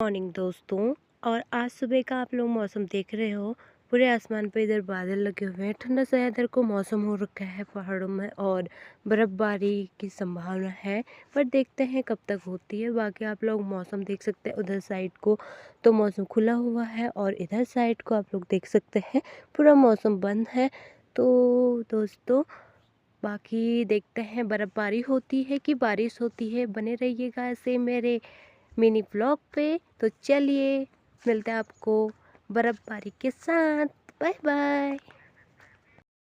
Morning दोस्तों। और आज सुबह का आप लोग मौसम देख रहे हो। पूरे आसमान पे इधर बादल लगे हुए हैं, ठंडा सा इधर को मौसम हो रखा है पहाड़ों में, और बर्फबारी की संभावना है। पर देखते हैं कब तक होती है। बाकी आप लोग मौसम देख सकते हैं, उधर साइड को तो मौसम खुला हुआ है और इधर साइड को आप लोग देख सकते हैं पूरा मौसम बंद है। तो दोस्तों, बाकी देखते हैं बर्फबारी होती है कि बारिश होती है। बने रहिएगा ऐसे मेरे मिनी ब्लॉग पे। तो चलिए, मिलते हैं आपको बर्फबारी के साथ। Bye bye.